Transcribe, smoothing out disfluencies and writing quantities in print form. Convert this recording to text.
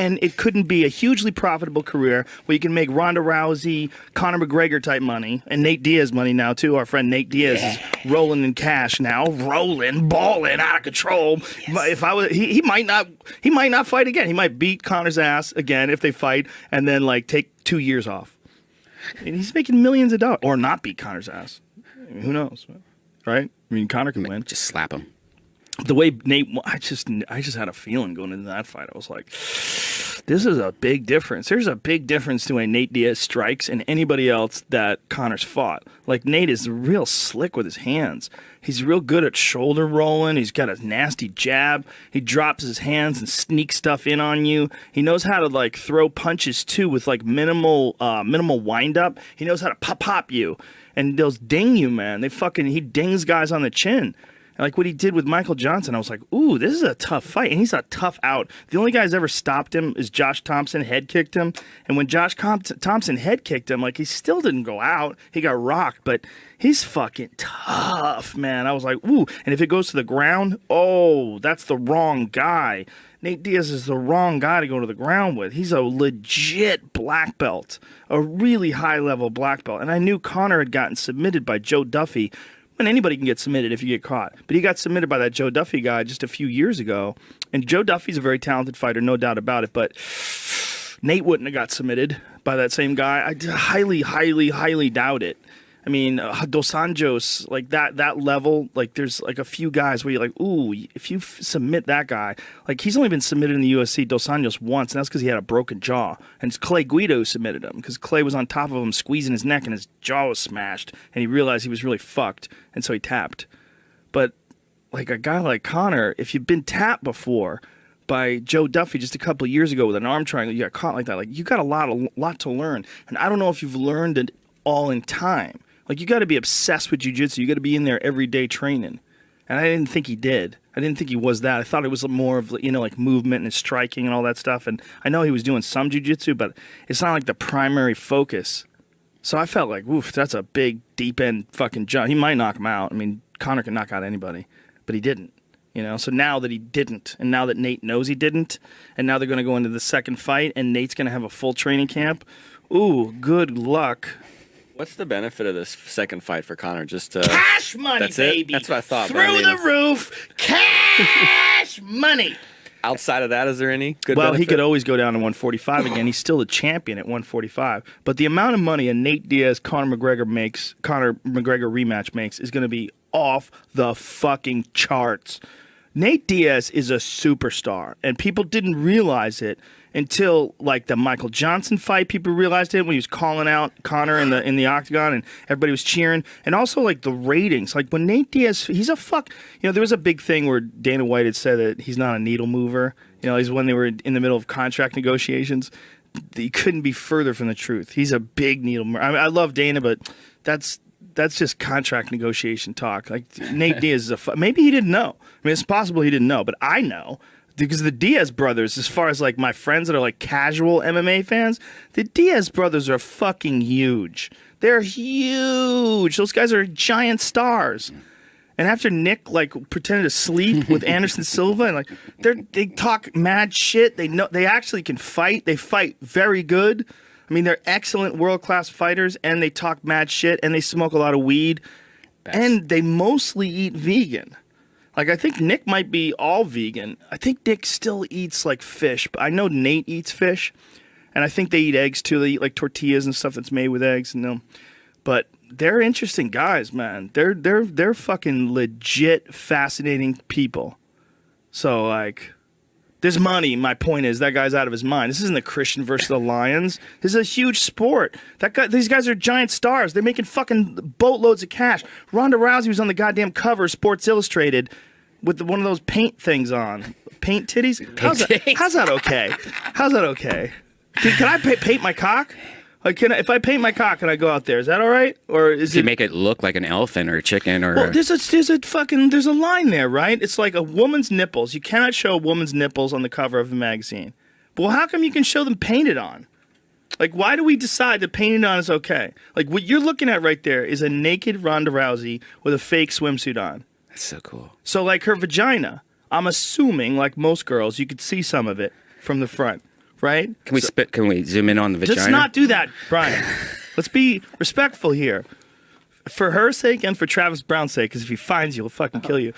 and it couldn't be a hugely profitable career where you can make Ronda Rousey, Conor McGregor type money, and Nate Diaz money now too. Our friend Nate Diaz is rolling in cash now, balling out of control. Yes. If I was, he might not fight again. He might beat Conor's ass again if they fight, and then like take 2 years off. And he's making millions of dollars, or not beat Conor's ass. I mean, who knows, right? I mean, Conor can win. Just slap him. The way Nate, I just had a feeling going into that fight. I was like, this is a big difference. There's a big difference to when Nate Diaz strikes and anybody else that Conor's fought. Like, Nate is real slick with his hands. He's real good at shoulder rolling. He's got a nasty jab. He drops his hands and sneaks stuff in on you. He knows how to like throw punches too with like minimal wind up. He knows how to pop you. And they'll ding you, man. He dings guys on the chin. Like what he did with Michael Johnson, I was like, ooh, this is a tough fight. And he's a tough out. The only guy who's ever stopped him is Josh Thompson, head kicked him. And when Josh Thompson head kicked him, like he still didn't go out. He got rocked, but he's fucking tough, man. I was like, ooh. And if it goes to the ground, oh, that's the wrong guy. Nate Diaz is the wrong guy to go to the ground with. He's a legit black belt, a really high-level black belt. And I knew Conor had gotten submitted by Joe Duffy. And anybody can get submitted if you get caught. But he got submitted by that Joe Duffy guy just a few years ago. And Joe Duffy's a very talented fighter, no doubt about it. But Nate wouldn't have got submitted by that same guy. I highly, highly, highly doubt it. I mean, Dos Anjos, like that level, like there's like a few guys where you're like, ooh, if you submit that guy, like he's only been submitted in the UFC, Dos Anjos, once, and that's because he had a broken jaw. And it's Clay Guida who submitted him because Clay was on top of him squeezing his neck and his jaw was smashed and he realized he was really fucked and so he tapped. But like a guy like Conor, if you've been tapped before by Joe Duffy just a couple of years ago with an arm triangle, you got caught like that, like you got a lot to learn. And I don't know if you've learned it all in time. Like, you got to be obsessed with jiu-jitsu. You got to be in there every day training. And I didn't think he did. I didn't think he was that. I thought it was more of, you know, like movement and striking and all that stuff. And I know he was doing some jiu-jitsu, but it's not like the primary focus. So I felt like, oof, that's a big, deep-end fucking jump. He might knock him out. I mean, Conor can knock out anybody. But he didn't, you know. So now that he didn't, and now that Nate knows he didn't, and now they're going to go into the second fight, and Nate's going to have a full training camp, ooh, good luck. What's the benefit of this second fight for Conor? Just cash money, that's baby. It? That's what I thought. Through the roof, cash money. Outside of that, is there any good Well, benefit? he could always go down to 145 again. He's still a champion at 145. But the amount of money a Nate Diaz Conor McGregor rematch makes is going to be off the fucking charts. Nate Diaz is a superstar, and people didn't realize it until like the Michael Johnson fight. People realized it when he was calling out Conor in the octagon, and everybody was cheering. And also like the ratings, like when Nate Diaz, he's a fuck. You know, there was a big thing where Dana White had said that he's not a needle mover. You know, he's when they were in the middle of contract negotiations. He couldn't be further from the truth. He's a big needle mover. I mean, I love Dana, but that's just contract negotiation talk. Like Nate Diaz is maybe he didn't know. I mean, it's possible he didn't know, but I know. Because the Diaz brothers, as far as like my friends that are like casual MMA fans, the Diaz brothers are fucking huge. They're huge. Those guys are giant stars. And after Nick like pretended to sleep with Anderson Silva, and like they talk mad shit. They actually can fight. They fight very good. I mean, they're excellent world-class fighters, and they talk mad shit, and they smoke a lot of weed, and they mostly eat vegan. Like, I think Nick might be all vegan. I think Nick still eats, like, fish. But I know Nate eats fish. And I think they eat eggs, too. They eat, like, tortillas and stuff that's made with eggs. But they're interesting guys, man. They're fucking legit fascinating people. So, like, there's money. My point is, that guy's out of his mind. This isn't the Christian versus the Lions. This is a huge sport. These guys are giant stars. They're making fucking boatloads of cash. Ronda Rousey was on the goddamn cover of Sports Illustrated with one of those paint things on. Paint titties? How's that okay? How's that okay? Can I paint my cock? Like, if I paint my cock and I go out there, is that all right? Or is you make it look like an elephant or a chicken or? Well, there's a line there, right? It's like a woman's nipples. You cannot show a woman's nipples on the cover of a magazine. But well, how come you can show them painted on? Like, why do we decide that painted on is okay? Like, what you're looking at right there is a naked Ronda Rousey with a fake swimsuit on. That's so cool. So, like, her vagina, I'm assuming, like most girls, you could see some of it from the front. right? Can we spit? Can we zoom in on the vagina? Just not do that, Brian. Let's be respectful here. For her sake and for Travis Brown's sake, because if he finds you, he'll fucking kill you.